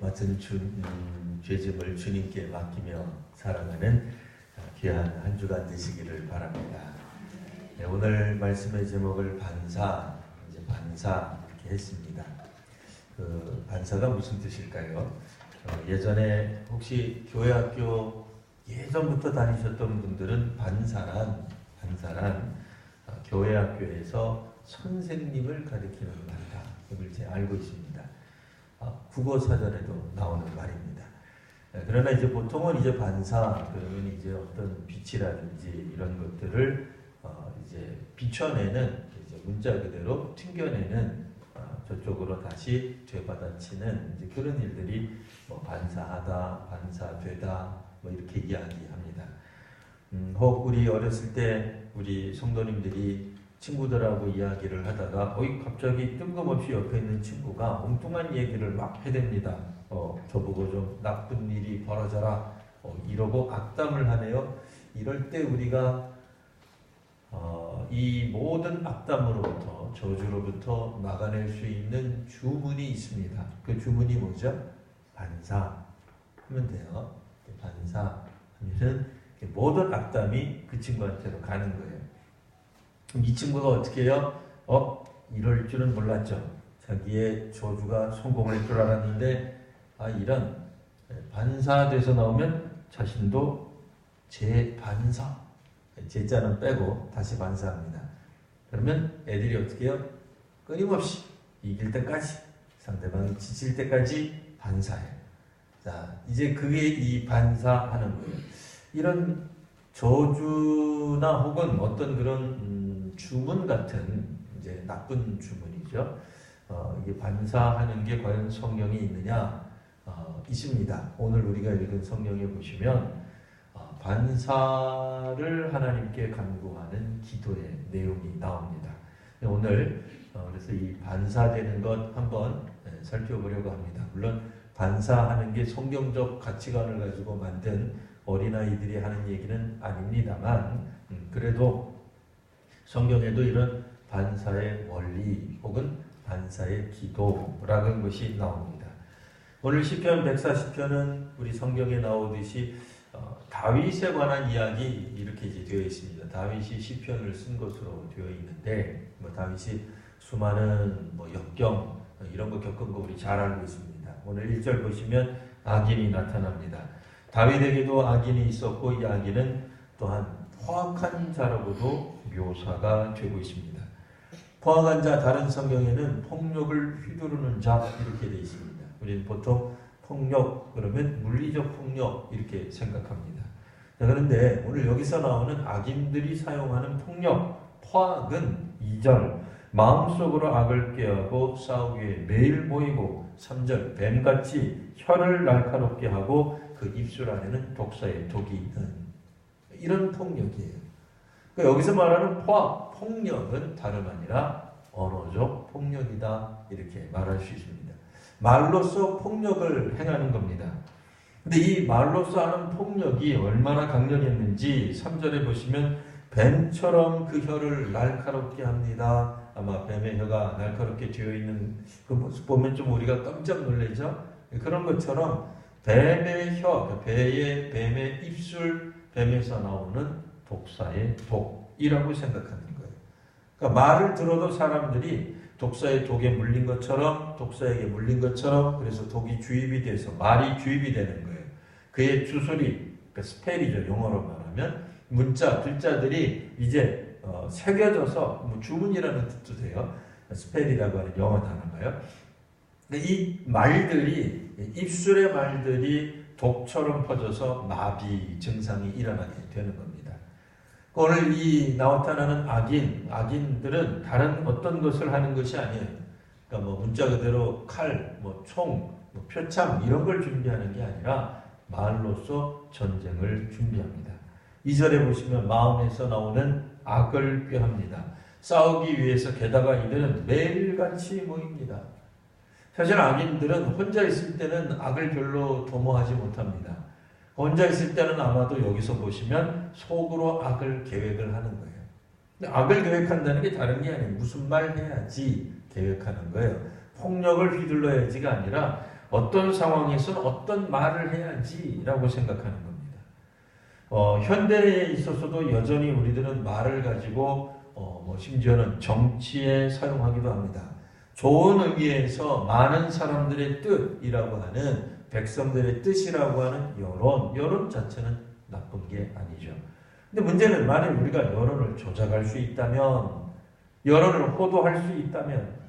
맡은 죄짐을 주님께 맡기며 살아가는 귀한 한 주간 되시기를 바랍니다. 네, 오늘 말씀의 제목을 반사 이렇게 했습니다. 그 반사가 무슨 뜻일까요? 예전에 혹시 교회 학교 예전부터 다니셨던 분들은 반사란 교회 학교에서 선생님을 가리키는 말이다. 이걸 제가 알고 있습니다. 국어 사전에도 나오는 말입니다. 그러나 이제 보통은 이제 반사 그러면 이제 어떤 빛이라든지 이런 것들을 이제 비춰내는 이제 문자 그대로 튕겨내는 저쪽으로 다시 되받아치는 이제 그런 일들이 뭐 반사하다, 반사되다 뭐 이렇게 이야기합니다. 혹 우리 어렸을 때 우리 성도님들이 친구들하고 이야기를 하다가 갑자기 뜬금없이 옆에 있는 친구가 엉뚱한 얘기를 막 해댑니다. 저보고 좀 나쁜 일이 벌어져라 이러고 악담을 하네요. 이럴 때 우리가 이 모든 악담으로부터 저주로부터 막아낼 수 있는 주문이 있습니다. 그 주문이 뭐죠? 반사 하면 돼요. 반사 하면은 모든 악담이 그 친구한테로 가는 거예요. 그럼 이 친구가 어떻게 해요? 이럴 줄은 몰랐죠. 자기의 저주가 성공할 줄 알았는데 이런 반사돼서 나오면 자신도 재반사, 제자는 빼고 다시 반사합니다. 그러면 애들이 어떻게 해요? 끊임없이 이길 때까지, 상대방이 지칠 때까지 반사해요. 자, 이제 그게 이 반사하는 거예요. 이런 저주나 혹은 어떤 그런 주문 같은 이제 나쁜 주문이죠. 이게 반사하는 게 과연 성경에 있느냐? 있습니다. 오늘 우리가 읽은 성경에 보시면 반사를 하나님께 간구하는 기도의 내용이 나옵니다. 오늘 그래서 이 반사되는 것 한번 살펴보려고 합니다. 물론 반사하는 게 성경적 가치관을 가지고 만든 어린아이들이 하는 얘기는 아닙니다만 그래도 성경에도 이런 반사의 원리 혹은 반사의 기도라는 것이 나옵니다. 오늘 시편 140편은 우리 성경에 나오듯이 다윗에 관한 이야기 이렇게 이제 되어 있습니다. 다윗이 시편을 쓴 것으로 되어 있는데 다윗이 수많은 역경 이런 거 겪은 거 우리 잘 알고 있습니다. 오늘 1절 보시면 악인이 나타납니다. 다윗에게도 악인이 있었고 이 악인은 또한 포악한 자라고도 묘사가 되고 있습니다. 포악한 자, 다른 성경에는 폭력을 휘두르는 자 이렇게 되어 있습니다. 우리는 보통 폭력 그러면 물리적 폭력 이렇게 생각합니다. 자, 그런데 오늘 여기서 나오는 악인들이 사용하는 폭력, 포악은 2절 마음속으로 악을 꾀하고 싸우기 위해 매일 모이고 3절 뱀같이 혀를 날카롭게 하고 그 입술 안에는 독사의 독이 있는 이런 폭력이에요. 그러니까 여기서 말하는 포악, 폭력은 다름 아니라 언어적 폭력이다 이렇게 말할 수 있습니다. 말로써 폭력을 행하는 겁니다. 근데 이 말로써 하는 폭력이 얼마나 강력했는지 3절에 보시면 뱀처럼 그 혀를 날카롭게 합니다. 아마 뱀의 혀가 날카롭게 되어 있는 그 모습 보면 좀 우리가 깜짝 놀라죠? 그런 것처럼 뱀의 혀, 뱀의 입술, 뱀에서 나오는 독사의 독이라고 생각하는 거예요. 그러니까 말을 들어도 사람들이 독사의 독에 물린 것처럼, 독사에게 물린 것처럼, 그래서 독이 주입이 돼서 말이 주입이 되는 거예요. 그의 주소리, 그러니까 스펠이죠. 용어로 말하면 문자, 글자들이 이제 새겨져서 주문이라는 뜻도 돼요. 스펠이라고 하는 영어 단어가요. 근데 이 말들이 입술의 말들이 독처럼 퍼져서 마비 증상이 일어나게 되는 겁니다. 오늘 이 나타나는 악인들은 다른 어떤 것을 하는 것이 아니에요. 그러니까 문자 그대로 칼, 총, 표창 이런 걸 준비하는 게 아니라 말로써 전쟁을 준비합니다. 2절에 보시면 마음에서 나오는 악을 꾀합니다. 싸우기 위해서 게다가 이들은 매일같이 모입니다. 사실 악인들은 혼자 있을 때는 악을 별로 도모하지 못합니다. 혼자 있을 때는 아마도 여기서 보시면 속으로 악을 계획을 하는 거예요. 근데 악을 계획한다는 게 다른 게 아니에요. 무슨 말 해야지 계획하는 거예요. 폭력을 휘둘러야지가 아니라 어떤 상황에서는 어떤 말을 해야지라고 생각하는 겁니다. 현대에 있어서도 여전히 우리들은 말을 가지고 심지어는 정치에 사용하기도 합니다. 좋은 의미에서 많은 사람들의 뜻이라고 하는 백성들의 뜻이라고 하는 여론 자체는 나쁜 게 아니죠. 근데 문제는 만약 우리가 여론을 조작할 수 있다면, 여론을 호도할 수 있다면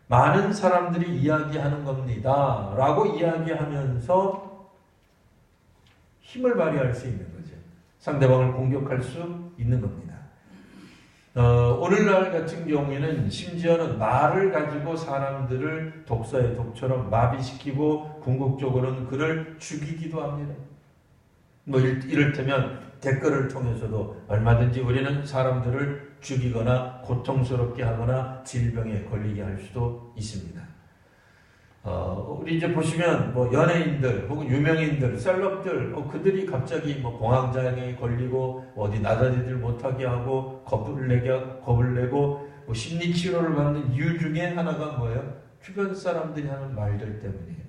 많은 사람들이 이야기하는 겁니다 라고 이야기하면서 힘을 발휘할 수 있는 거죠. 상대방을 공격할 수 있는 겁니다. 오늘날 같은 경우에는 심지어는 말을 가지고 사람들을 독사의 독처럼 마비시키고 궁극적으로는 그를 죽이기도 합니다. 이를테면 댓글을 통해서도 얼마든지 우리는 사람들을 죽이거나 고통스럽게 하거나 질병에 걸리게 할 수도 있습니다. 우리 이제 보시면 연예인들 혹은 유명인들, 셀럽들, 그들이 갑자기 공황장애에 걸리고 어디 나다니질 못하게 하고 겁을 내고 심리 치료를 받는 이유 중에 하나가 뭐예요? 주변 사람들이 하는 말들 때문이에요.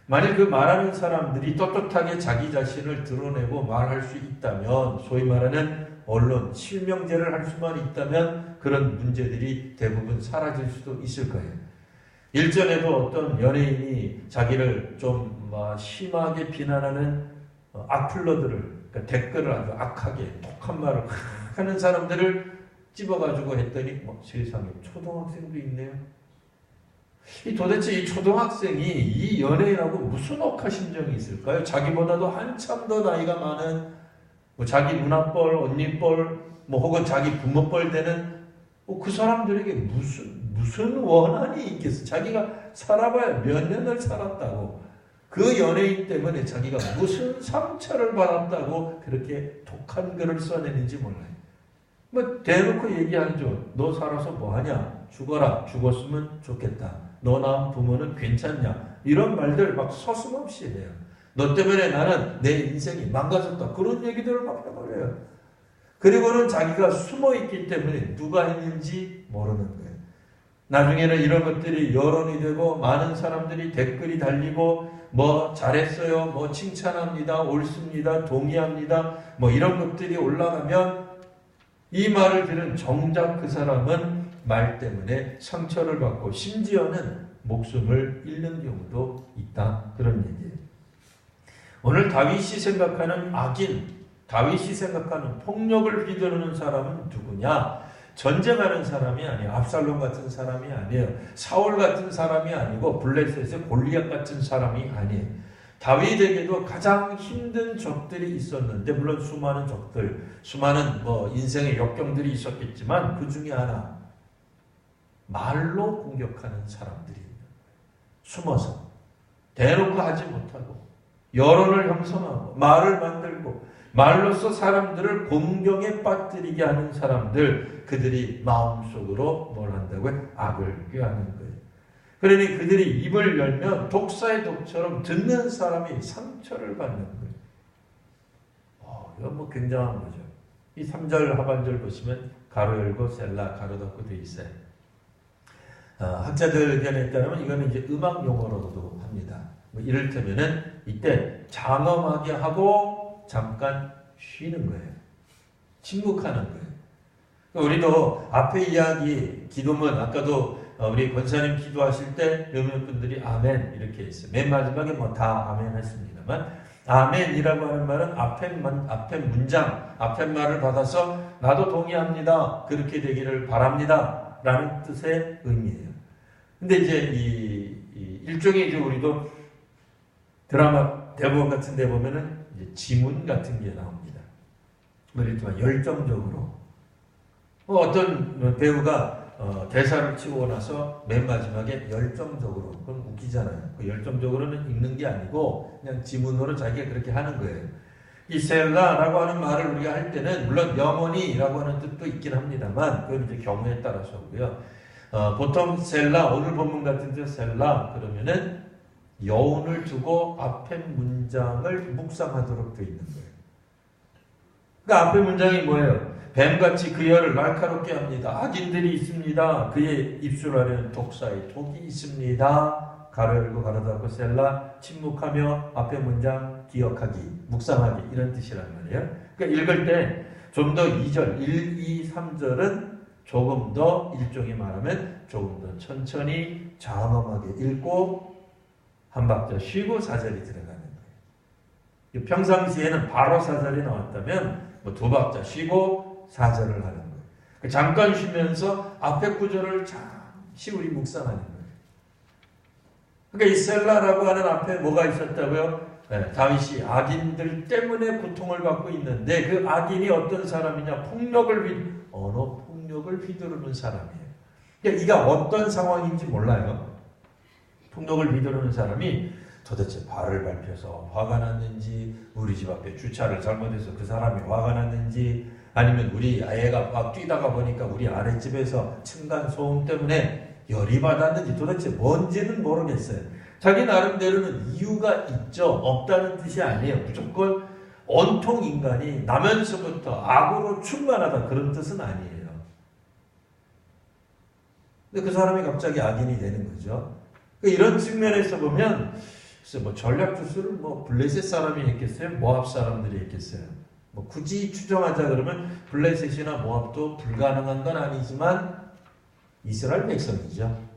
만약 그 말하는 사람들이 떳떳하게 자기 자신을 드러내고 말할 수 있다면, 소위 말하는 언론, 실명제를 할 수만 있다면 그런 문제들이 대부분 사라질 수도 있을 거예요. 일전에도 어떤 연예인이 자기를 좀 심하게 비난하는 악플러들을, 그러니까 댓글을 아주 악하게 독한 말을 하는 사람들을 집어가지고 했더니 세상에 초등학생도 있네요. 도대체 이 초등학생이 이 연예인하고 무슨 억하심정이 있을까요? 자기보다도 한참 더 나이가 많은 자기 누나뻘, 언니뻘, 혹은 자기 부모뻘 되는 그 사람들에게 무슨 원한이 있겠어? 자기가 살아봐야 몇 년을 살았다고, 그 연예인 때문에 자기가 무슨 상처를 받았다고 그렇게 독한 글을 써내는지 몰라요. 대놓고 얘기하죠. 너 살아서 뭐하냐? 죽어라. 죽었으면 좋겠다. 너 낳은 부모는 괜찮냐? 이런 말들 막 서슴없이 해요. 너 때문에 나는 내 인생이 망가졌다. 그런 얘기들을 막 해버려요. 그리고는 자기가 숨어있기 때문에 누가 했는지 모르는 거예요. 나중에는 이런 것들이 여론이 되고 많은 사람들이 댓글이 달리고 잘했어요, 칭찬합니다, 옳습니다, 동의합니다, 이런 것들이 올라가면 이 말을 들은 정작 그 사람은 말 때문에 상처를 받고 심지어는 목숨을 잃는 경우도 있다. 그런 얘기예요. 오늘 다윗이 생각하는 악인, 다윗이 생각하는 폭력을 휘두르는 사람은 누구냐? 전쟁하는 사람이 아니에요. 압살롬 같은 사람이 아니에요. 사울 같은 사람이 아니고 블레셋의 골리앗 같은 사람이 아니에요. 다윗에게도 가장 힘든 적들이 있었는데, 물론 수많은 적들, 수많은 인생의 역경들이 있었겠지만 그 중에 하나, 말로 공격하는 사람들이 숨어서 대놓고 하지 못하고 여론을 형성하고 말을 만들고 말로써 사람들을 공경에 빠뜨리게 하는 사람들, 그들이 마음속으로 뭘 한다고요? 악을 꾀하는 거예요. 그러니 그들이 입을 열면 독사의 독처럼 듣는 사람이 상처를 받는 거예요. 이건 굉장한 거죠. 이 3절 하반절 보시면 가로 열고 셀라 가로 닫고 되어 있어요. 학자들 의견에 따르면 이거는 이제 음악 용어로도 합니다. 이를테면은 이때 장엄하게 하고 잠깐 쉬는 거예요. 침묵하는 거예요. 우리도 앞에 이야기, 기도문, 아까도 우리 권사님 기도하실 때 몇몇 분들이 아멘 이렇게 했어요. 맨 마지막에 다 아멘 했습니다만, 아멘이라고 하는 말은 앞에 문장, 앞에 말을 받아서 나도 동의합니다, 그렇게 되기를 바랍니다 라는 뜻의 의미예요. 근데 이제 이 일종의 이제 우리도 드라마 대본 같은 데 보면은 이제 지문 같은 게 나옵니다. 예를 들면 열정적으로 어떤 배우가 대사를 치고 나서 맨 마지막에 열정적으로, 그건 웃기잖아요. 그 열정적으로는 읽는 게 아니고 그냥 지문으로 자기가 그렇게 하는 거예요. 이 셀라라고 하는 말을 우리가 할 때는 물론 영원히라고 하는 뜻도 있긴 합니다만 그건 이제 경우에 따라서고요. 보통 셀라, 오늘 본문 같은 데 셀라 그러면은 여운을 두고 앞에 문장을 묵상하도록 되어 있는 거예요. 그러니까 앞에 문장이 뭐예요? 뱀같이 그 혀를 날카롭게 합니다. 악인들이 있습니다. 그의 입술 아래는 독사의 독이 있습니다. 가로 열고 가로 닫고 셀라 침묵하며 앞에 문장 기억하기, 묵상하기 이런 뜻이란 말이에요. 그러니까 읽을 때 좀 더 2절, 1, 2, 3절은 조금 더 일종의 말하면 조금 더 천천히 장엄하게 읽고 한 박자 쉬고 4절이 들어가는 거예요. 평상시에는 바로 4절이 나왔다면 뭐 2박자 쉬고 4절을 하는 거예요. 잠깐 쉬면서 앞에 구절을 잠시 우리 묵상하는 거예요. 그러니까 이 셀라라고 하는 앞에 뭐가 있었다고요? 네, 다윗이 악인들 때문에 고통을 받고 있는데 그 악인이 어떤 사람이냐? 폭력을 휘두르는 사람이에요. 그러니까 이가 어떤 상황인지 몰라요. 폭력을 휘두르는 사람이 도대체 발을 밟혀서 화가 났는지, 우리 집 앞에 주차를 잘못해서 그 사람이 화가 났는지, 아니면 우리 아이가 막 뛰다가 보니까 우리 아랫집에서 층간 소음 때문에 열이 받았는지 도대체 뭔지는 모르겠어요. 자기 나름대로는 이유가 있죠. 없다는 뜻이 아니에요. 무조건 온통 인간이 나면서부터 악으로 충만하다 그런 뜻은 아니에요. 근데 그 사람이 갑자기 악인이 되는 거죠. 이런 측면에서 보면 뭐 전략 투수를 뭐 블레셋 사람이 했겠어요? 모압 사람들이 했겠어요? 뭐 굳이 추정하자 그러면 블레셋이나 모압도 불가능한 건 아니지만 이스라엘 백성이죠.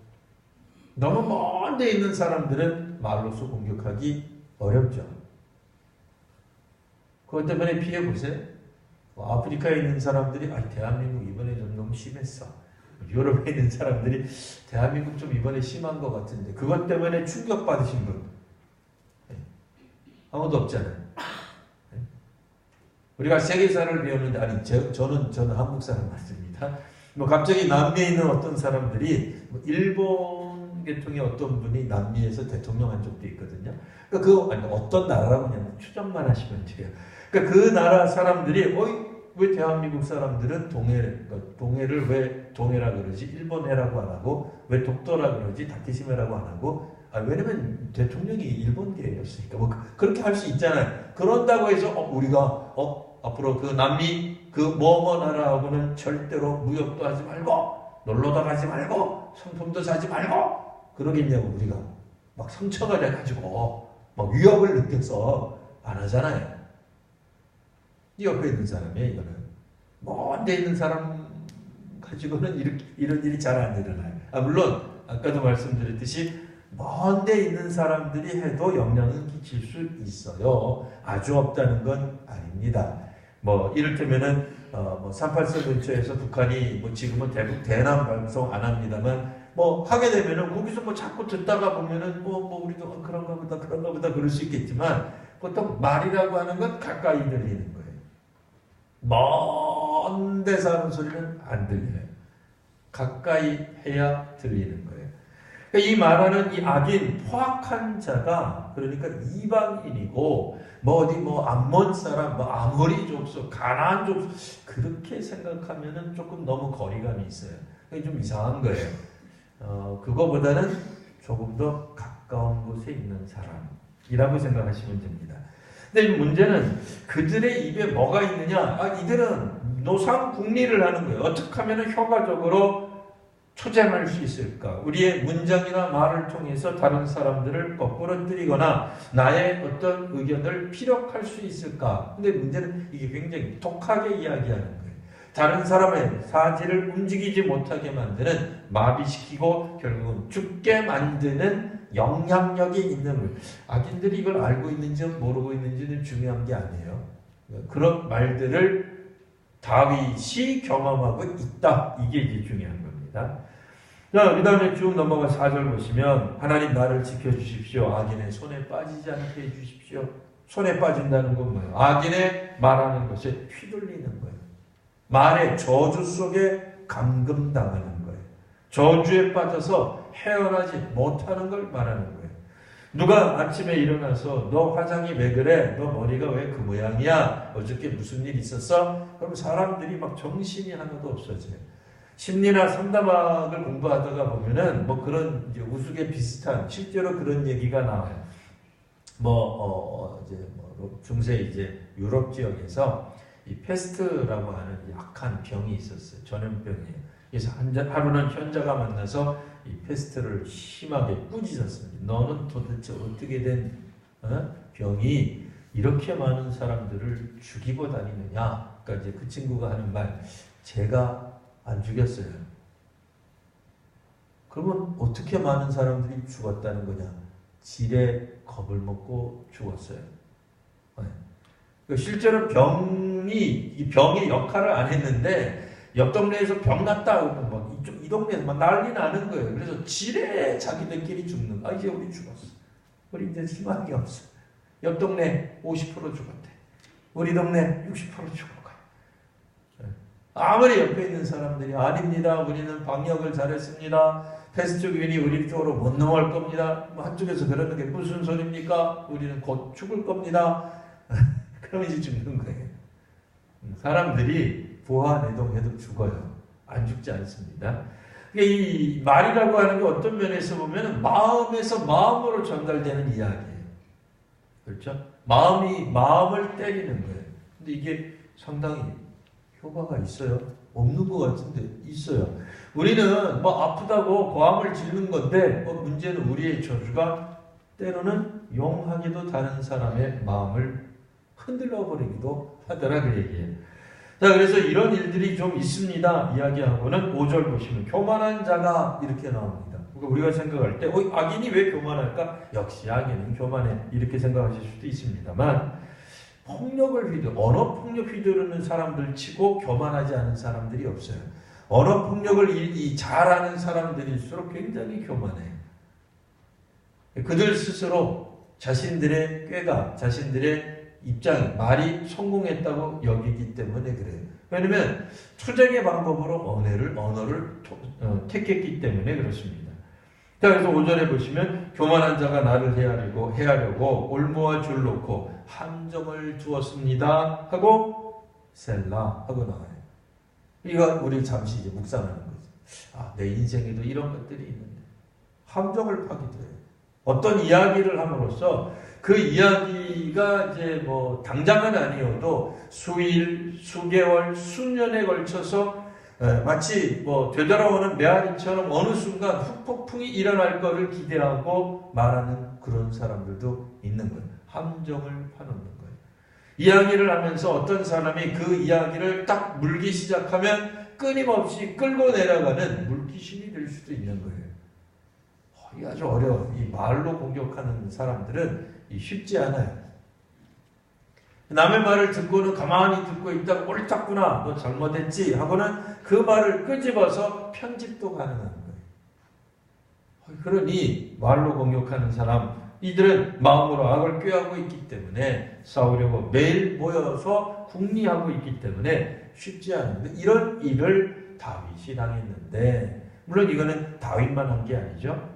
너무 먼 데 있는 사람들은 말로서 공격하기 어렵죠. 그것 때문에 피해보세요. 아프리카에 있는 사람들이 대한민국 이번에 좀 너무 심했어. 유럽에 있는 사람들이 대한민국 좀 이번에 심한 것 같은데 그것 때문에 충격받으신 분 아무도 없잖아요. 우리가 세계사를 배우는데 저는 한국 사람 맞습니다. 뭐 갑자기 남미에 있는 어떤 사람들이 일본 계통의 어떤 분이 남미에서 대통령 한 적도 있거든요. 그러니까 어떤 나라라고 그냥 추정만 하시면 돼요. 그러니까 그 나라 사람들이 왜 대한민국 사람들은 동해를 왜 동해라 그러지? 일본해라고 안 하고 왜 독도라 그러지? 다케시메라고 안 하고 왜냐면 대통령이 일본계였으니까 뭐 그렇게 할 수 있잖아요. 그런다고 해서 우리가 앞으로 그 남미 그 뭐뭐 나라하고는 절대로 무역도 하지 말고 놀러도 가지 말고 상품도 사지 말고 그러겠냐고 우리가 막 상처가 돼가지고 막 위협을 느껴서 안 하잖아요. 이 옆에 있는 사람이에요. 이거는 먼 데 있는 사람 가지고는 이런 일이 잘 안 일어나요. 물론 아까도 말씀드렸듯이 먼 데 있는 사람들이 해도 영향을 끼칠 수 있어요. 아주 없다는 건 아닙니다. 뭐 이를테면은 387 근처에서 북한이 뭐 지금은 대북 대남 방송 안 합니다만 뭐 하게 되면은 거기서 뭐 자꾸 듣다가 보면은 우리도 그런가 보다 그럴 수 있겠지만 보통 말이라고 하는 건 가까이 들리는 거예요. 먼 데 사는 소리는 안 들려요. 가까이 해야 들리는 거예요. 그러니까 이 말하는 이 악인 포악한 자가 그러니까 이방인이고 암몬 사람 아모리 족속 가나안 족속 그렇게 생각하면은 조금 너무 거리감이 있어요. 그게 좀 이상한 거예요. 그거보다는 조금 더 가까운 곳에 있는 사람이라고 생각하시면 됩니다. 근데 문제는 그들의 입에 뭐가 있느냐? 이들은 노상국리를 하는 거예요. 어떻게 하면 효과적으로 투쟁할 수 있을까? 우리의 문장이나 말을 통해서 다른 사람들을 거꾸로 때리거나 나의 어떤 의견을 피력할 수 있을까? 근데 문제는 이게 굉장히 독하게 이야기하는 거예요. 다른 사람의 사지를 움직이지 못하게 만드는 마비시키고 결국은 죽게 만드는 영향력이 있는 거예요. 악인들이 이걸 알고 있는지 모르고 있는지는 중요한 게 아니에요. 그런 말들을 다윗이 경험하고 있다. 이게 이제 중요한 겁니다. 자, 그 다음에 쭉 넘어가 4절 보시면 하나님 나를 지켜주십시오. 악인의 손에 빠지지 않게 해주십시오. 손에 빠진다는 건 뭐예요? 악인의 말하는 것에 휘둘리는 거예요. 말의 저주 속에 감금당하는 거예요. 저주에 빠져서 헤어나지 못하는 걸 말하는 거예요. 누가 아침에 일어나서 너 화장이 왜 그래? 너 머리가 왜 그 모양이야? 어저께 무슨 일 있었어? 그럼 사람들이 막 정신이 하나도 없어져요. 심리나 상담학을 공부하다가 보면은 뭐 그런 이제 우스개 비슷한 실제로 그런 얘기가 나와요. 중세 이제 유럽 지역에서 이 페스트라고 하는 약한 병이 있었어요. 전염병이에요. 그래서 하루는 현자가 만나서 이 페스트를 심하게 꾸짖었습니다. 너는 도대체 어떻게 된 병이 이렇게 많은 사람들을 죽이고 다니느냐. 그러니까 이제 그 친구가 하는 말, 제가 안 죽였어요. 그러면 어떻게 많은 사람들이 죽었다는 거냐? 질에 겁을 먹고 죽었어요. 실제로 이 병의 역할을 안 했는데 옆 동네에서 병 났다 막 이 동네에서 막 난리 나는 거예요. 그래서 질에 자기들끼리 죽는 거. 이제 우리 죽었어. 우리 이제 희망이 없어. 옆 동네 50% 죽었대. 우리 동네 60% 죽을 거야. 아무리 옆에 있는 사람들이 아닙니다. 우리는 방역을 잘했습니다. 패스트균이 우리 쪽으로 못 넘어갈 겁니다. 한쪽에서 그러는 게 무슨 소리입니까? 우리는 곧 죽을 겁니다. 그럼 이제 죽는 거예요. 사람들이 부화내동해도 죽어요. 안 죽지 않습니다. 이 말이라고 하는 게 어떤 면에서 보면 마음에서 마음으로 전달되는 이야기예요. 그렇죠? 마음이 마음을 때리는 거예요. 근데 이게 상당히 효과가 있어요? 없는 것 같은데 있어요. 우리는 뭐 아프다고 고함을 지르는 건데 문제는 우리의 저주가 때로는 용하게도 다른 사람의 마음을 흔들어 버리기도 하더라 그 얘기예요. 자, 그래서 이런 일들이 좀 있습니다. 이야기하고는 5절 보시면 교만한 자가 이렇게 나옵니다. 그러니까 우리가 생각할 때 악인이 왜 교만할까? 역시 악인은 교만해. 이렇게 생각하실 수도 있습니다만 폭력을 언어 폭력 휘두르는 사람들 치고 교만하지 않은 사람들이 없어요. 언어 폭력을 잘하는 사람들일수록 굉장히 교만해요. 그들 스스로 자신들의 꾀가 자신들의 입장, 말이 성공했다고 여기기 때문에 그래요. 왜냐하면 투쟁의 방법으로 언어를 택했기 때문에 그렇습니다. 자, 그래서 5절에 보시면 교만한 자가 나를 해하려고 올무와 줄 놓고 함정을 두었습니다 하고 셀라 하고 나와요. 이거 우리 잠시 이제 묵상하는 거죠. 내 인생에도 이런 것들이 있는데 함정을 파기도 해요. 어떤 이야기를 함으로써 그 이야기가 이제 뭐 당장은 아니어도 수일, 수개월, 수년에 걸쳐서 마치 뭐 되돌아오는 메아리처럼 어느 순간 후폭풍이 일어날 것을 기대하고 말하는 그런 사람들도 있는 거예요. 함정을 파놓는 거예요. 이야기를 하면서 어떤 사람이 그 이야기를 딱 물기 시작하면 끊임없이 끌고 내려가는 물귀신이 될 수도 있는 거예요. 이게 아주 어려워요. 이 말로 공격하는 사람들은 쉽지 않아요. 남의 말을 듣고는 가만히 듣고 있다가 옳았구나, 너 잘못했지 하고는 그 말을 끄집어서 편집도 가능한 거예요. 그러니 말로 공격하는 사람, 이들은 마음으로 악을 꾀하고 있기 때문에 싸우려고 매일 모여서 궁리하고 있기 때문에 쉽지 않은데 이런 일을 다윗이 당했는데, 물론 이거는 다윗만 한 게 아니죠.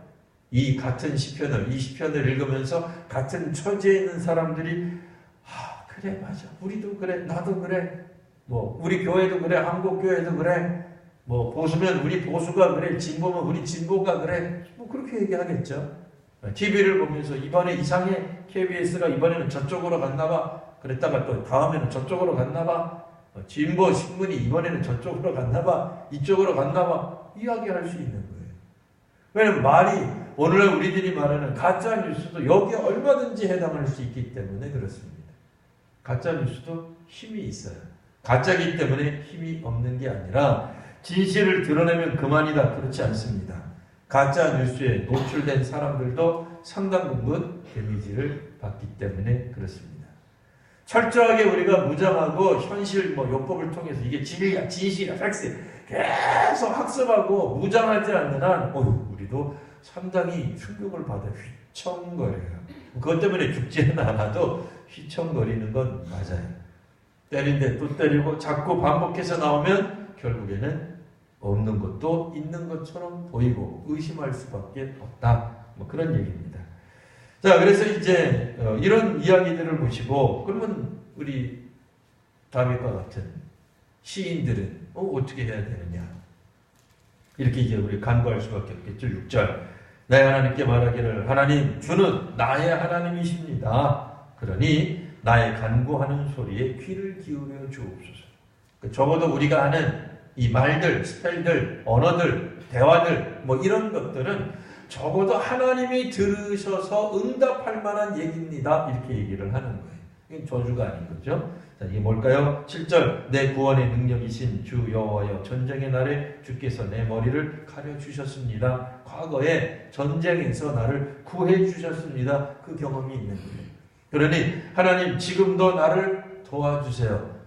이 같은 시편을, 이 시편을 읽으면서 같은 처지에 있는 사람들이 그래 맞아, 우리도 그래, 나도 그래, 뭐 우리 교회도 그래, 한국 교회도 그래, 뭐 보수면 우리 보수가 그래, 진보면 우리 진보가 그래, 뭐 그렇게 얘기하겠죠. TV를 보면서 이번에 이상해, KBS가 이번에는 저쪽으로 갔나봐, 그랬다가 또 다음에는 저쪽으로 갔나봐, 진보 신문이 이번에는 저쪽으로 갔나봐, 이쪽으로 갔나봐, 이야기할 수 있는 거예요. 왜냐면 말이 오늘날 우리들이 말하는 가짜 뉴스도 여기에 얼마든지 해당할 수 있기 때문에 그렇습니다. 가짜 뉴스도 힘이 있어요. 가짜이기 때문에 힘이 없는 게 아니라 진실을 드러내면 그만이다, 그렇지 않습니다. 가짜 뉴스에 노출된 사람들도 상당 부분 데미지를 받기 때문에 그렇습니다. 철저하게 우리가 무장하고 현실 요법을 통해서 이게 진리야, 진실이야, 팩스 계속 학습하고 무장하지 않는 한 우리도 상당히 충격을 받아 휘청거려요. 그것 때문에 죽지는 않아도 휘청거리는 건 맞아요. 때린데 또 때리고 자꾸 반복해서 나오면 결국에는 없는 것도 있는 것처럼 보이고 의심할 수밖에 없다. 그런 얘기입니다. 자, 그래서 이제 이런 이야기들을 보시고 그러면 우리 다윗과 같은 시인들은 어떻게 해야 되느냐, 이렇게 이제 우리 간구할 수밖에 없겠죠. 6절 나의 하나님께 말하기를 하나님 주는 나의 하나님이십니다. 그러니 나의 간구하는 소리에 귀를 기울여 주옵소서. 적어도 우리가 하는 이 말들, 스펠들, 언어들, 대화들 뭐 이런 것들은 적어도 하나님이 들으셔서 응답할 만한 얘기입니다. 이렇게 얘기를 하는 거예요. 이게 저주가 아닌 거죠. 자, 이게 뭘까요? 7절 내 구원의 능력이신 주 여호와여 전쟁의 날에 주께서 내 머리를 가려주셨습니다. 과거에 전쟁에서 나를 구해주셨습니다. 그 경험이 있는 거예요. 그러니 하나님 지금도 나를 도와주세요.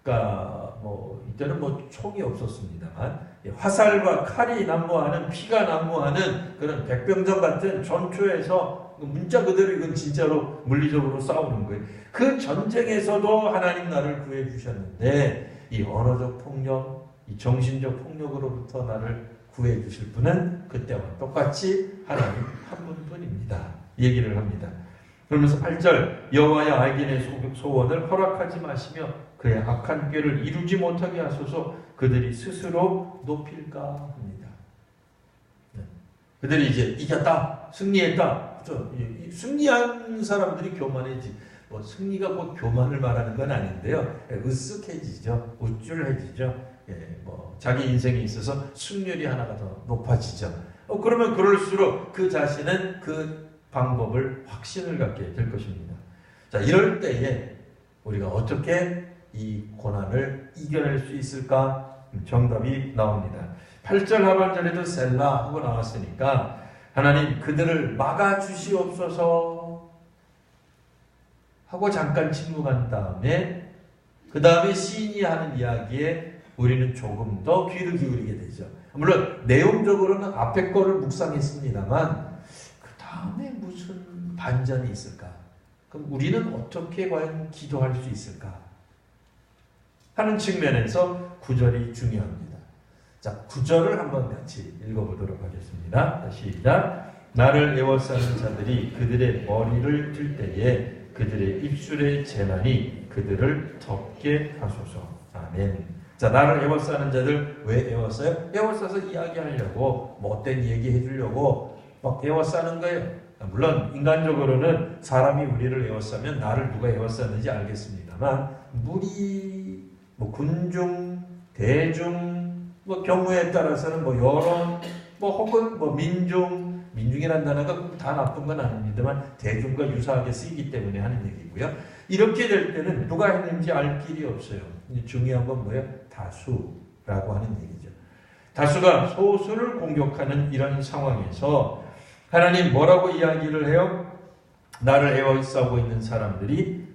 그러니까 뭐 이때는 뭐 총이 없었습니다만 화살과 칼이 난무하는 피가 난무하는 그런 백병전 같은 전초에서 문자 그대로 이건 진짜로 물리적으로 싸우는 거예요. 그 전쟁에서도 하나님 나를 구해 주셨는데 이 언어적 폭력, 이 정신적 폭력으로부터 나를 구해 주실 분은 그때와 똑같이 하나님 한 분뿐입니다. 얘기를 합니다. 그러면서 8절 여호와여 악인의 소원을 허락하지 마시며 그의 악한 꾀를 이루지 못하게 하소서. 그들이 스스로 높일까 합니다. 그들이 이제 이겼다, 승리했다. 승리한 사람들이 교만해지. 뭐 승리가 곧 교만을 말하는 건 아닌데요. 으쓱해지죠, 우쭐해지죠. 뭐 자기 인생에 있어서 승률이 하나가 더 높아지죠. 그러면 그럴수록 그 자신은 그 방법을 확신을 갖게 될 것입니다. 자, 이럴 때에 우리가 어떻게 이 고난을 이겨낼 수 있을까? 정답이 나옵니다. 8절 하반절에도 셀라 하고 나왔으니까 하나님 그들을 막아주시옵소서 하고 잠깐 침묵한 다음에 그 다음에 시인이 하는 이야기에 우리는 조금 더 귀를 기울이게 되죠. 물론 내용적으로는 앞에 거를 묵상했습니다만 그 다음에 무슨 반전이 있을까? 그럼 우리는 어떻게 과연 기도할 수 있을까? 하는 측면에서 9절이 중요합니다. 자, 9절을 한번 같이 읽어보도록 하겠습니다. 시작. 나를 애워싸는 자들이 그들의 머리를 들 때에 그들의 입술의 재난이 그들을 덮게 하소서. 아멘. 자, 나를 애워싸는 자들 왜 애워싸요? 애워싸서 이야기하려고 못된 얘기 해주려고 막 애워싸는 거예요. 물론 인간적으로는 사람이 우리를 애워싸면 나를 누가 애워쌌는지 알겠습니다만 무리, 뭐 군중, 대중, 뭐 경우에 따라서는 뭐 여론, 뭐 혹은 뭐 민중이라는 단어가 다 나쁜 건 아닙니다만 대중과 유사하게 쓰이기 때문에 하는 얘기고요. 이렇게 될 때는 누가 했는지 알 길이 없어요. 중요한 건 뭐예요? 다수라고 하는 얘기죠. 다수가 소수를 공격하는 이런 상황에서 하나님 뭐라고 이야기를 해요? 나를 애워싸고 있는 사람들이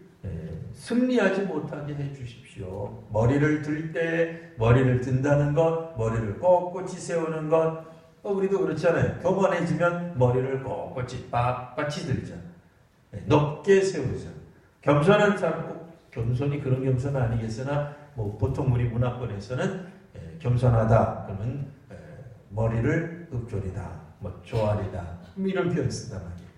승리하지 못하게 해주십시오. 머리를 들 때 머리를 든다는 것, 머리를 꼿꼿이 세우는 것, 우리도 그렇잖아요. 교만해지면 머리를 꼿꼿이 빳빳이 들죠. 높게 세우죠. 겸손한 사람, 겸손이 그런 겸손은 아니겠으나 뭐 보통 우리 문화권에서는 겸손하다 그러면 머리를 읊조리다, 뭐 조아리다 이런 표현 쓴단 말이에요.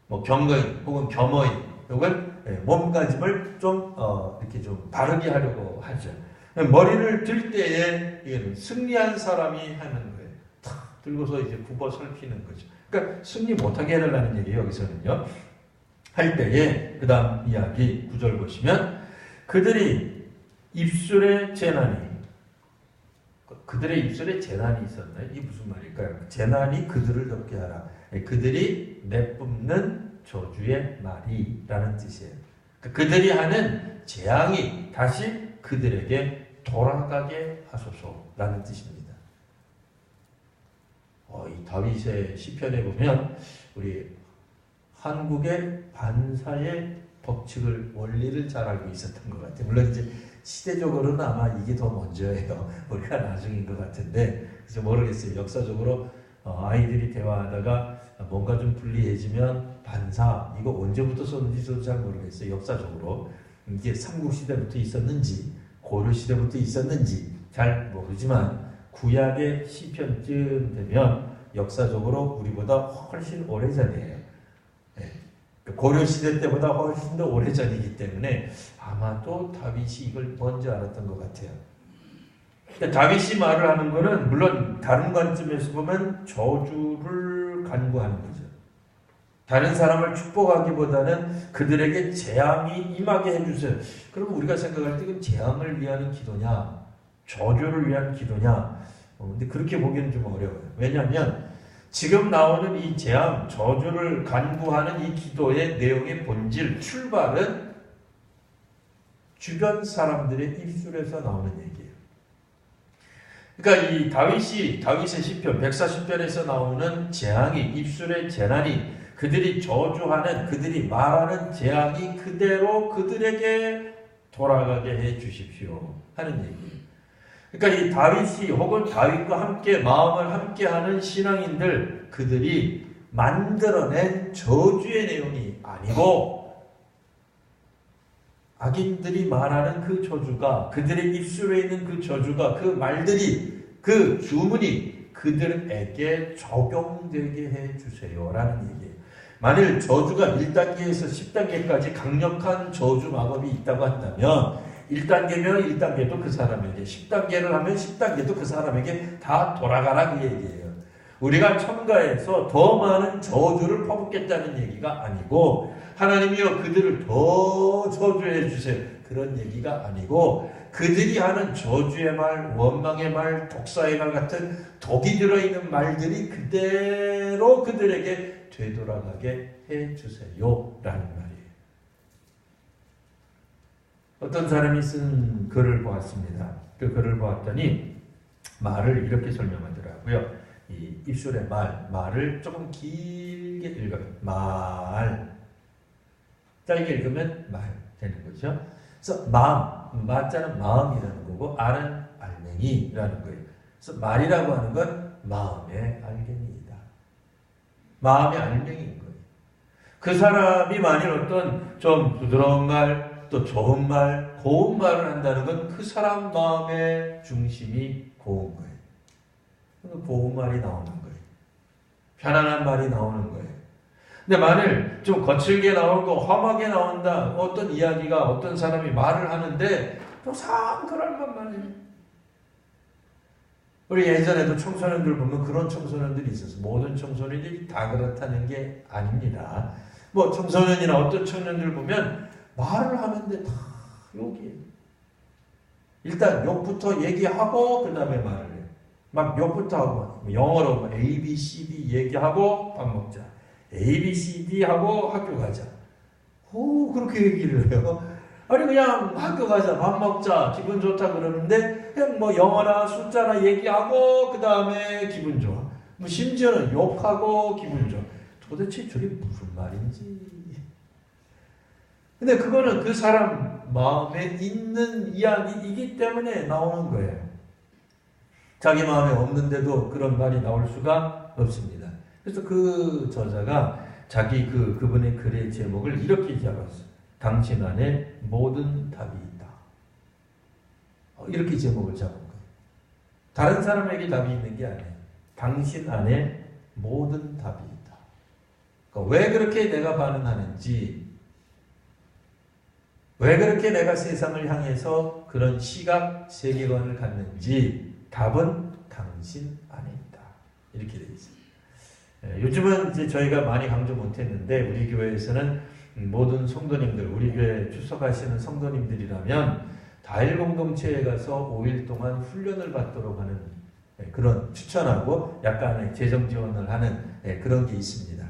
뭐 경거인 혹은 겸허인 혹은 몸가짐을 좀 이렇게 좀 바르게 하려고 하죠. 머리를 들 때에 이거는 승리한 사람이 하는 거예요. 탁 들고서 이제 굽어 설피는 거죠. 그러니까 승리 못하게 해달라는 얘기예요. 여기서는요. 할 때에 그 다음 이야기 9절 보시면 그들이 입술에 재난이 그들의 입술에 재난이 있었나요? 이게 무슨 말일까요? 재난이 그들을 덮게 하라. 그들이 내뿜는 저주의 말이라는 뜻이에요. 그들이 하는 재앙이 다시 그들에게 돌아가게 하소서라는 뜻입니다. 이 다윗의 시편에 보면 우리 한국의 반사의 법칙을 원리를 잘 알고 있었던 것 같아요. 물론 이제 시대적으로는 아마 이게 더 먼저예요. 우리가 나중인 것 같은데 그래서 모르겠어요. 역사적으로 아이들이 대화하다가 뭔가 좀 불리해지면 반사 이거 언제부터 썼는지 저도 잘 모르겠어요. 역사적으로 이게 삼국시대부터 있었는지 고려시대부터 있었는지 잘 모르지만 구약의 시편쯤 되면 역사적으로 우리보다 훨씬 오래전이에요. 고려시대 때보다 훨씬 더 오래전이기 때문에 아마도 다윗이 이걸 먼저 알았던 것 같아요. 다윗이 말을 하는 거는 물론 다른 관점에서 보면 저주를 간구하는 거죠. 다른 사람을 축복하기보다는 그들에게 재앙이 임하게 해주세요. 그럼 우리가 생각할 때 그 재앙을 위하는 기도냐? 저주를 위한 기도냐? 근데 그렇게 보기는 좀 어려워요. 왜냐하면 지금 나오는 이 재앙, 저주를 간구하는 이 기도의 내용의 본질, 출발은 주변 사람들의 입술에서 나오는 얘기예요. 그러니까 이 다윗의 시편 140편에서 나오는 재앙이, 입술의 재난이, 그들이 저주하는, 그들이 말하는 재앙이 그대로 그들에게 돌아가게 해 주십시오 하는 얘기예요. 그러니까 이 다윗이 혹은 다윗과 함께 마음을 함께하는 신앙인들, 그들이 만들어낸 저주의 내용이 아니고 악인들이 말하는 그 저주가, 그들의 입술에 있는 그 저주가, 그 말들이, 그 주문이 그들에게 적용되게 해주세요라는 얘기예요. 만일 저주가 1단계에서 10단계까지 강력한 저주 마법이 있다고 한다면 1단계면 1단계도 그 사람에게, 10단계를 하면 10단계도 그 사람에게 다 돌아가라 그 얘기예요. 우리가 첨가해서 더 많은 저주를 퍼붓겠다는 얘기가 아니고 하나님이여 그들을 더 저주해 주세요. 그런 얘기가 아니고 그들이 하는 저주의 말, 원망의 말, 독사의 말 같은 독이 들어있는 말들이 그대로 그들에게 되돌아가게 해주세요 라는 말이에요. 어떤 사람이 쓴 글을 보았습니다. 그 글을 보았더니 말을 이렇게 설명하더라고요. 이 입술의 말을 조금 길게 읽어요. 말. 짧게 읽으면 말 되는 거죠. 그래서 마자는 마음이라는 거고 알은 알맹이라는 거예요. 그래서 말이라고 하는 건 마음의 알갱이이다. 마음의 알맹이인 거예요. 그 사람이 만일 어떤 좀 부드러운 말, 또 좋은 말, 고운 말을 한다는 건 그 사람 마음의 중심이 고운 거예요. 고운 말이 나오는 거예요. 편안한 말이 나오는 거예요. 근데 만일 좀 거칠게 나오고 험하게 나온다, 어떤 이야기가 어떤 사람이 말을 하는데 또 상 그럴 것만 해요. 우리 예전에도 청소년들 보면 그런 청소년들이 있었어요. 모든 청소년들이 다 그렇다는 게 아닙니다. 뭐 청소년이나 어떤 청년들 보면 말을 하는데 다 욕이에요. 일단 욕부터 얘기하고 그 다음에 말을 해요. 막 욕부터 하고 영어로 A, B, C, D 얘기하고 밥 먹자. A, B, C, D 하고 학교 가자. 오, 그렇게 얘기를 해요. 아니 그냥 학교 가자, 밥 먹자, 기분 좋다 그러는데 그냥 뭐 영어나 숫자나 얘기하고 그 다음에 기분 좋아. 뭐 심지어는 욕하고 기분 좋아. 도대체 저게 무슨 말인지. 근데 그거는 그 사람 마음에 있는 이야기이기 때문에 나오는 거예요. 자기 마음에 없는데도 그런 말이 나올 수가 없습니다. 그래서 그 저자가 자기 그분의 글의 제목을 이렇게 잡았어요. 당신 안에 모든 답이 있다. 이렇게 제목을 잡은 거예요. 다른 사람에게 답이 있는 게 아니에요. 당신 안에 모든 답이 있다. 그러니까 왜 그렇게 내가 반응하는지, 왜 그렇게 내가 세상을 향해서 그런 시각, 세계관을 갖는지 답은 당신 안에 있다. 이렇게 되어 있습니다. 요즘은 이제 저희가 많이 강조 못했는데 우리 교회에서는 모든 성도님들, 우리 교회 출석하시는 성도님들이라면 다일 공동체에 가서 5일 동안 훈련을 받도록 하는 그런 추천하고 약간의 재정 지원을 하는 그런 게 있습니다.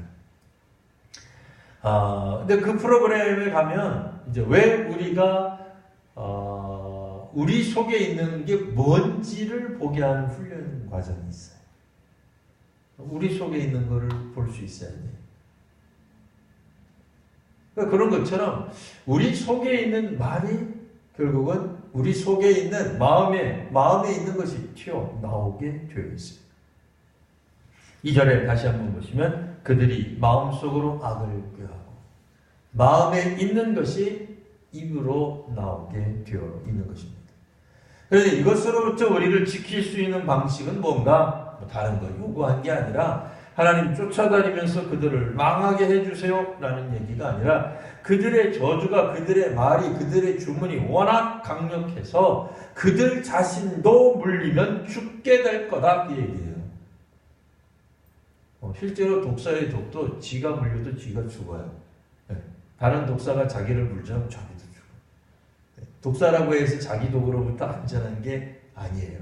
근데 그 프로그램에 가면 이제 왜 우리가 우리 속에 있는 게 뭔지를 보게 하는 훈련 과정이 있어요. 우리 속에 있는 거를 볼 수 있어야 돼요. 그러니까 그런 것처럼 우리 속에 있는 말이 결국은 우리 속에 있는 마음에 있는 것이 튀어나오게 되어 있어요. 2절에 다시 한번 보시면 그들이 마음속으로 악을 꾀하고 마음에 있는 것이 입으로 나오게 되어 있는 것입니다. 그런데 이것으로부터 우리를 지킬 수 있는 방식은 뭔가 다른 거 요구한 게 아니라 하나님 쫓아다니면서 그들을 망하게 해주세요 라는 얘기가 아니라 그들의 저주가, 그들의 말이, 그들의 주문이 워낙 강력해서 그들 자신도 물리면 죽게 될 거다 그 얘기예요. 실제로 독사의 독도 지가 물려도 지가 죽어요. 다른 독사가 자기를 물자면 자기도 죽어요. 독사라고 해서 자기 독으로부터 안전한 게 아니에요.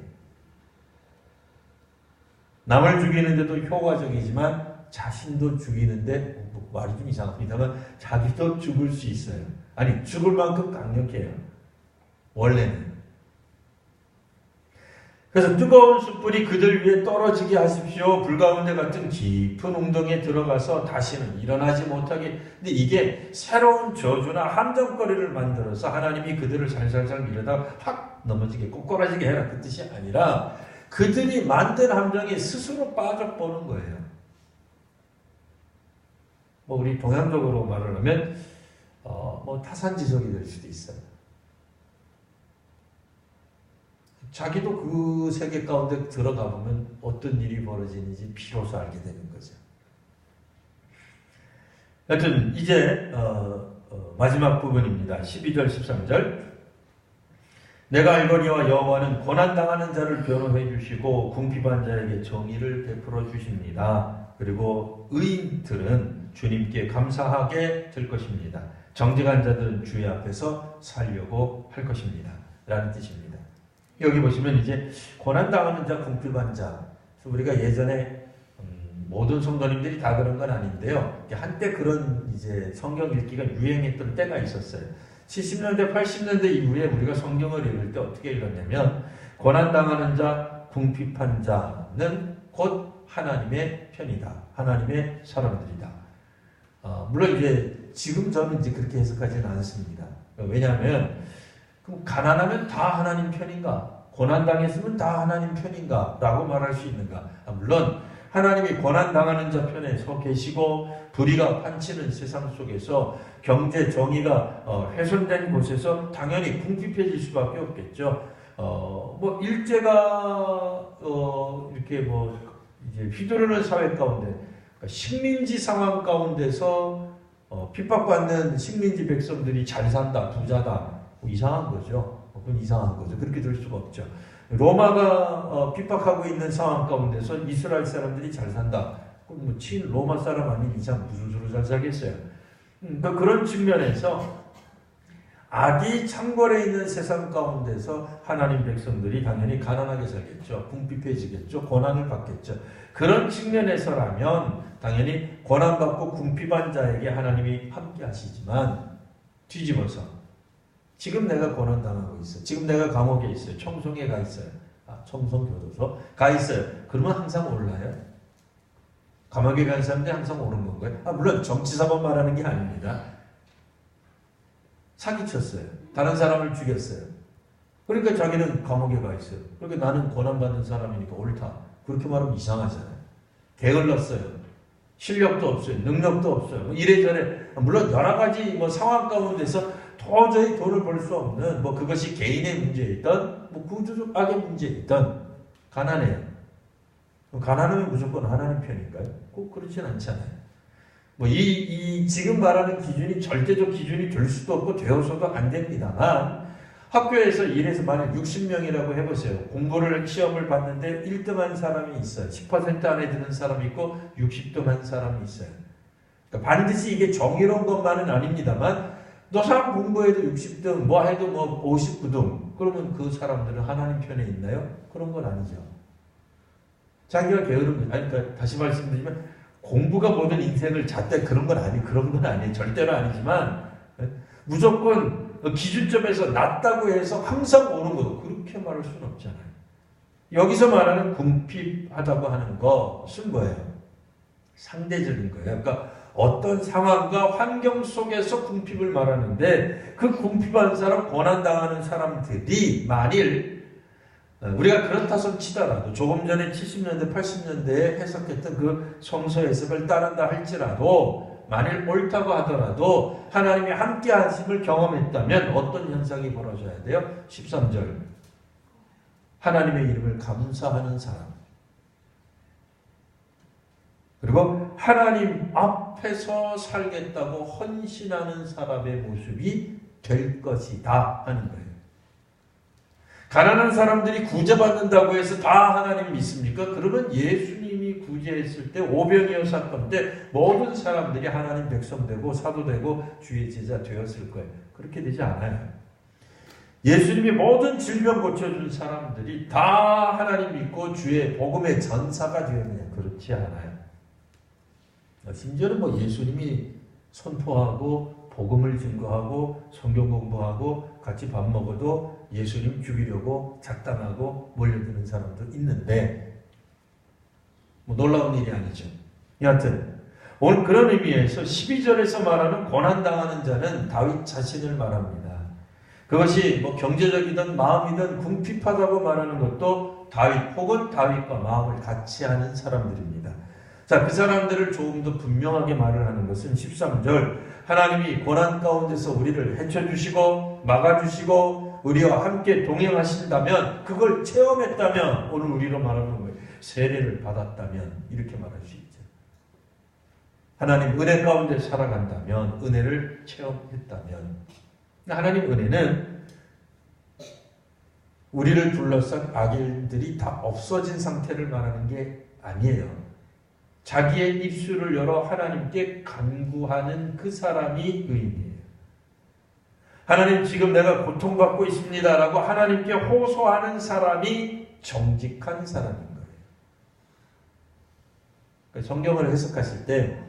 남을 죽이는데도 효과적이지만 자신도 죽이는데 말이 좀 이상합니다만 자기도 죽을 수 있어요. 아니 죽을 만큼 강력해요. 원래는. 그래서 뜨거운 숯불이 그들 위에 떨어지게 하십시오. 불가운데 같은 깊은 웅덩이에 들어가서 다시는 일어나지 못하게. 근데 이게 새로운 저주나 함정거리를 만들어서 하나님이 그들을 살살살 밀어다가 확 넘어지게 꼬꾸라지게 해라 그 뜻이 아니라 그들이 만든 함정에 스스로 빠져보는 거예요. 뭐 우리 동양적으로 말을 하면 뭐 타산지석이 될 수도 있어요. 자기도 그 세계 가운데 들어가 보면 어떤 일이 벌어지는지 비로소 알게 되는 거죠. 하여튼 이제 마지막 부분입니다. 12절 13절 내가 알거니와 여호와는 고난당하는 자를 변호해 주시고 궁핍한 자에게 정의를 베풀어 주십니다. 그리고 의인들은 주님께 감사하게 될 것입니다. 정직한 자들은 주의 앞에서 살려고 할 것입니다. 라는 뜻입니다. 여기 보시면 이제 고난당하는 자, 궁핍한 자. 우리가 예전에 모든 성도님들이 다 그런 건 아닌데요. 한때 그런 이제 성경 읽기가 유행했던 때가 있었어요. 70년대, 80년대 이후에 우리가 성경을 읽을 때 어떻게 읽었냐면 고난당하는 자, 궁핍한 자는 곧 하나님의 편이다. 하나님의 사람들이다. 물론 이제 지금 저는 이제 그렇게 해석하지는 않습니다. 왜냐하면 그럼 가난하면 다 하나님 편인가? 고난당했으면 다 하나님 편인가? 라고 말할 수 있는가? 물론 하나님이 고난당하는 자 편에 서 계시고 불의가 판치는 세상 속에서 경제 정의가 훼손된 곳에서 당연히 궁핍해질 수밖에 없겠죠. 뭐 일제가 이렇게 뭐 이제 휘두르는 사회 가운데 그러니까 식민지 상황 가운데서 핍박받는 식민지 백성들이 잘 산다, 부자다. 이상한 거죠. 그건 이상한 거죠. 그렇게 될 수가 없죠. 로마가 핍박하고 있는 상황 가운데서 이스라엘 사람들이 잘 산다. 그럼 뭐 로마 사람 아닌 이상 무슨 수로 잘 살겠어요. 그러니까 그런 측면에서 악이 창궐해 있는 세상 가운데서 하나님 백성들이 당연히 가난하게 살겠죠. 궁핍해지겠죠. 고난을 받겠죠. 그런 측면에서라면 당연히 고난받고 궁핍한 자에게 하나님이 함께 하시지만 뒤집어서 지금 내가 고난당하고 있어. 지금 내가 감옥에 있어요. 청송에 가 있어요. 청송교도소 가 있어요. 그러면 항상 올라요? 감옥에 간 사람들이 항상 오는 건가요? 물론 정치사범 말하는 게 아닙니다. 사기쳤어요. 다른 사람을 죽였어요. 그러니까 자기는 감옥에 가 있어요. 그러니까 나는 고난받는 사람이니까 옳다. 그렇게 말하면 이상하잖아요. 게을렀어요. 실력도 없어요. 능력도 없어요. 뭐 이래저래 물론 여러 가지 뭐 상황 가운데서 도저히 돈을 벌 수 없는 뭐 그것이 개인의 문제이든 뭐 구조적 악의 문제이든 가난해요. 가난하면 무조건 하나님 편인가요? 꼭 그렇진 않잖아요. 뭐 이 지금 말하는 기준이 절대적 기준이 될 수도 없고 되어서도 안 됩니다만 학교에서 1에서 만약 60명이라고 해보세요. 공부를 시험을 봤는데 1등한 사람이 있어요. 10% 안에 드는 사람이 있고 60등한 사람이 있어요. 그러니까 반드시 이게 정의로운 것만은 아닙니다만 너 사람 공부해도 60등, 뭐 해도 뭐 59등. 그러면 그 사람들은 하나님 편에 있나요? 그런 건 아니죠. 자기가 게으른 거. 그러니까 다시 말씀드리면 공부가 모든 인생을 잣대 그런 건 아니에요. 절대로 아니지만 무조건 기준점에서 낮다고 해서 항상 오는 거. 그렇게 말할 수는 없잖아요. 여기서 말하는 궁핍하다고 하는 것은 뭐예요? 상대적인 거예요. 그러니까 어떤 상황과 환경 속에서 궁핍을 말하는데 그 궁핍한 사람, 고난당하는 사람들이 만일 우리가 그렇다 손 치더라도 조금 전에 70년대, 80년대에 해석했던 그 성서 해석을 따른다 할지라도 만일 옳다고 하더라도 하나님이 함께 하심을 경험했다면 어떤 현상이 벌어져야 돼요? 13절 하나님의 이름을 감사하는 사람 그리고 하나님 앞에서 살겠다고 헌신하는 사람의 모습이 될 것이다 하는 거예요. 가난한 사람들이 구제받는다고 해서 다 하나님 믿습니까? 그러면 예수님이 구제했을 때 오병이어 사건 때 모든 사람들이 하나님 백성 되고 사도 되고 주의 제자 되었을 거예요. 그렇게 되지 않아요. 예수님이 모든 질병 고쳐준 사람들이 다 하나님 믿고 주의 복음의 전사가 되었느냐? 그렇지 않아요. 심지어는 뭐 예수님이 선포하고 복음을 증거하고 성경 공부하고 같이 밥 먹어도 예수님 죽이려고 작당하고 몰려드는 사람도 있는데 뭐 놀라운 일이 아니죠. 여하튼 오늘 그런 의미에서 12절에서 말하는 고난당하는 자는 다윗 자신을 말합니다. 그것이 뭐 경제적이든 마음이든 궁핍하다고 말하는 것도 다윗 혹은 다윗과 마음을 같이 하는 사람들입니다. 자, 그 사람들을 조금 더 분명하게 말을 하는 것은 13절 하나님이 고난 가운데서 우리를 헤쳐주시고 막아주시고 우리와 함께 동행하신다면 그걸 체험했다면 오늘 우리로 말하는 거예요. 세례를 받았다면 이렇게 말할 수 있죠. 하나님 은혜 가운데 살아간다면 은혜를 체험했다면 하나님 은혜는 우리를 둘러싼 악일들이 다 없어진 상태를 말하는 게 아니에요. 자기의 입술을 열어 하나님께 간구하는 그 사람이 의인이에요. 하나님 지금 내가 고통받고 있습니다 라고 하나님께 호소하는 사람이 정직한 사람인 거예요. 성경을 해석하실 때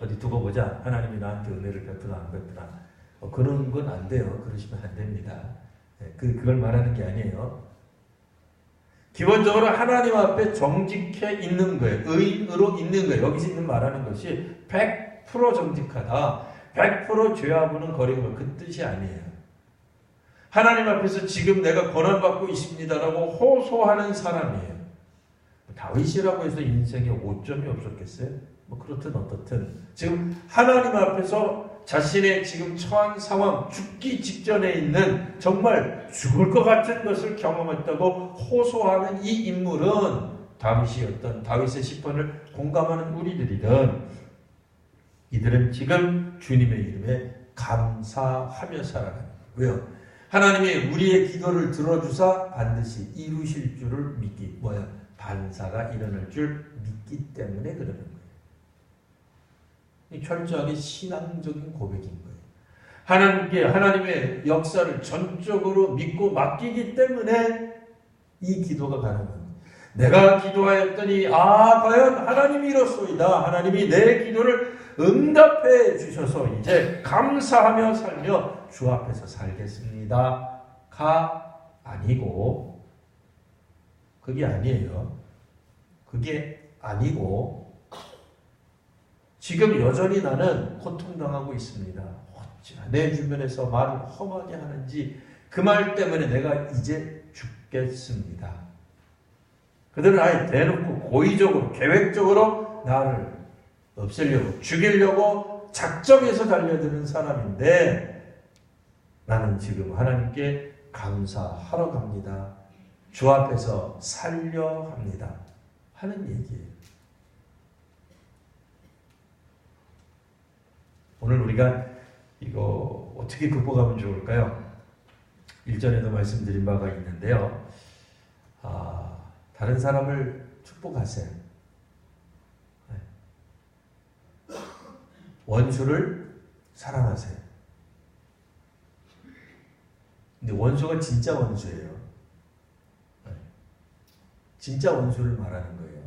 어디 두고 보자. 하나님이 나한테 은혜를 베푸나 안 베푸나 그런 건 안 돼요. 그러시면 안 됩니다. 그걸 말하는 게 아니에요. 기본적으로 하나님 앞에 정직해 있는 거예요. 의인으로 있는 거예요. 여기서 있는 말하는 것이 100% 정직하다. 100% 죄와는 거리고 그 뜻이 아니에요. 하나님 앞에서 지금 내가 고난받고 있습니다라고 호소하는 사람이에요. 다윗이라고 해서 인생에 오점이 없었겠어요? 뭐 그렇든 어떻든 지금 하나님 앞에서 자신의 지금 처한 상황, 죽기 직전에 있는 정말 죽을 것 같은 것을 경험했다고 호소하는 이 인물은 다윗이었던 다윗의 시편을 공감하는 우리들이든 이들은 지금 주님의 이름에 감사하며 살아가는 거예요. 왜요? 하나님이 우리의 기도를 들어주사 반드시 이루실 줄을 믿기. 뭐야? 반사가 일어날 줄 믿기 때문에 그러는 거예요. 철저하게 신앙적인 고백인 거예요. 하나님의 역사를 전적으로 믿고 맡기기 때문에 이 기도가 가능합니다. 내가 기도하였더니 과연 하나님이 이렇소이다. 하나님이 내 기도를 응답해 주셔서 이제 감사하며 살며 주 앞에서 살겠습니다가 아니고 그게 아니에요. 그게 아니고 지금 여전히 나는 고통당하고 있습니다. 어찌나 내 주변에서 말을 험하게 하는지 그 말 때문에 내가 이제 죽겠습니다. 그들은 아예 대놓고 고의적으로 계획적으로 나를 없애려고 죽이려고 작정해서 달려드는 사람인데 나는 지금 하나님께 감사하러 갑니다. 주 앞에서 살려 합니다. 하는 얘기예요. 오늘 우리가 이거 어떻게 극복하면 좋을까요? 일전에도 말씀드린 바가 있는데요. 다른 사람을 축복하세요. 원수를 사랑하세요. 근데 원수가 진짜 원수예요. 진짜 원수를 말하는 거예요.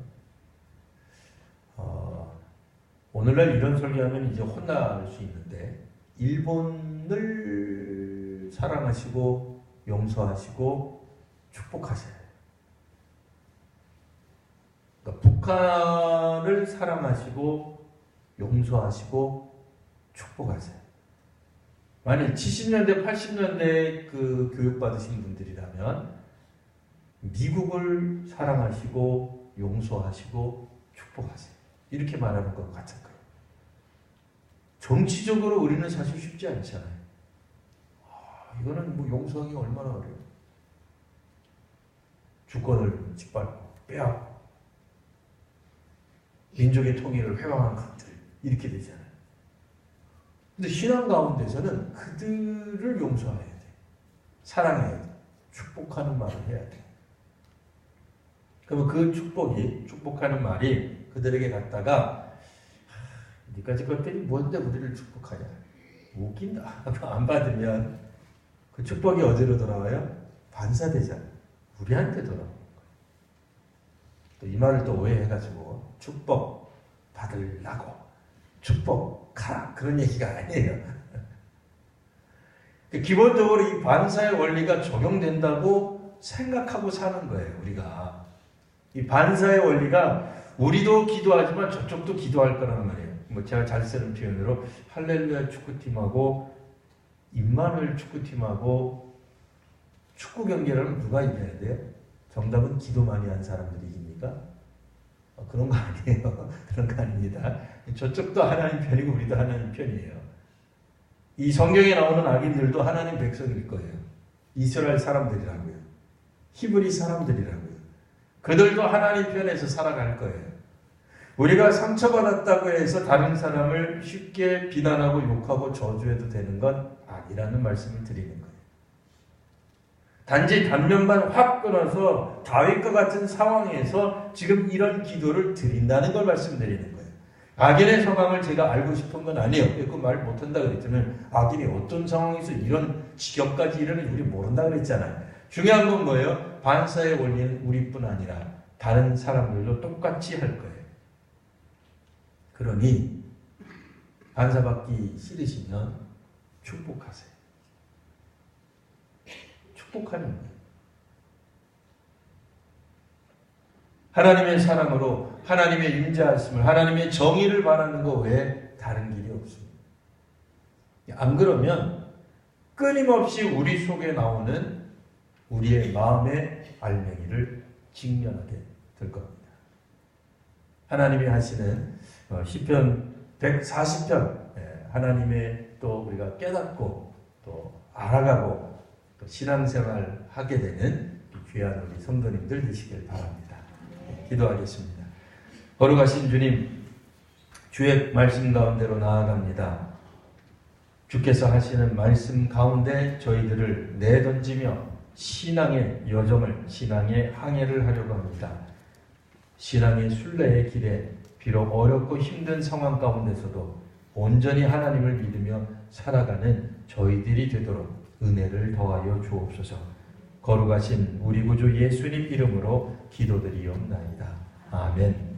오늘날 이런 설교하면 이제 혼날 수 있는데 일본을 사랑하시고 용서하시고 축복하세요. 그러니까 북한을 사랑하시고 용서하시고 축복하세요. 만일 70년대, 80년대 그 교육받으신 분들이라면 미국을 사랑하시고 용서하시고 축복하세요. 이렇게 말하는 것 같은 거예요. 정치적으로 우리는 사실 쉽지 않잖아요. 이거는 뭐 용서하기 얼마나 어려워요. 주권을 짓밟고 빼앗고 민족의 통일을 회방한 것들 이렇게 되잖아요. 근데 신앙 가운데서는 그들을 용서해야 돼. 사랑해야 돼. 축복하는 말을 해야 돼. 그러면 그 축복하는 말이 그들에게 갔다가 니까지 것들이 뭔데 우리를 축복하냐. 웃긴다. 안 받으면 그 축복이 어디로 돌아와요? 반사되잖아요. 우리한테 돌아오는 거예요. 또 이 말을 또 오해해가지고 축복 받으려고 축복하라 그런 얘기가 아니에요. 기본적으로 이 반사의 원리가 적용된다고 생각하고 사는 거예요. 우리가 이 반사의 원리가 우리도 기도하지만 저쪽도 기도할 거라는 말이에요. 뭐 제가 잘 쓰는 표현으로 할렐루야 축구팀하고 임마누엘 축구팀하고 축구 경기를 하면 누가 이겨야 돼요? 정답은 기도 많이 한 사람들이 이깁니까? 그런 거 아니에요. 그런 거 아닙니다. 저쪽도 하나님 편이고 우리도 하나님 편이에요. 이 성경에 나오는 악인들도 하나님 백성일 거예요. 이스라엘 사람들이라고요. 히브리 사람들이라고요. 그들도 하나님 편에서 살아갈 거예요. 우리가 상처받았다고 해서 다른 사람을 쉽게 비난하고 욕하고 저주해도 되는 건 아니라는 말씀을 드리는 거예요. 단지 단면만 확 끊어서 다윗과 같은 상황에서 지금 이런 기도를 드린다는 걸 말씀드리는 거예요. 악인의 상황을 제가 알고 싶은 건 아니에요. 그 말 못한다 그랬잖아요. 악인이 어떤 상황에서 이런 지경까지 이르는지 우리 모른다 그랬잖아요. 중요한 건 뭐예요? 반사의 원리는 우리뿐 아니라 다른 사람들도 똑같이 할 거예요. 그러니 반사받기 싫으시면 축복하세요. 축복하는 거예요. 하나님의 사랑으로 하나님의 임재하심을 하나님의 정의를 바라는 것 외에 다른 길이 없습니다. 안 그러면 끊임없이 우리 속에 나오는 우리의 마음의 알맹이를 직면하게 될 겁니다. 하나님이 하시는 시편 140편 하나님의 또 우리가 깨닫고 또 알아가고 또 신앙생활 하게 되는 귀한 우리 성도님들 되시길 바랍니다. 기도하겠습니다. 거룩하신 주님, 주의 말씀 가운데로 나아갑니다. 주께서 하시는 말씀 가운데 저희들을 내던지며 신앙의 여정을, 신앙의 항해를 하려고 합니다. 신앙의 순례의 길에 비록 어렵고 힘든 상황 가운데서도 온전히 하나님을 믿으며 살아가는 저희들이 되도록 은혜를 더하여 주옵소서. 거룩하신 우리 구주 예수님 이름으로 기도드리옵나이다. 아멘.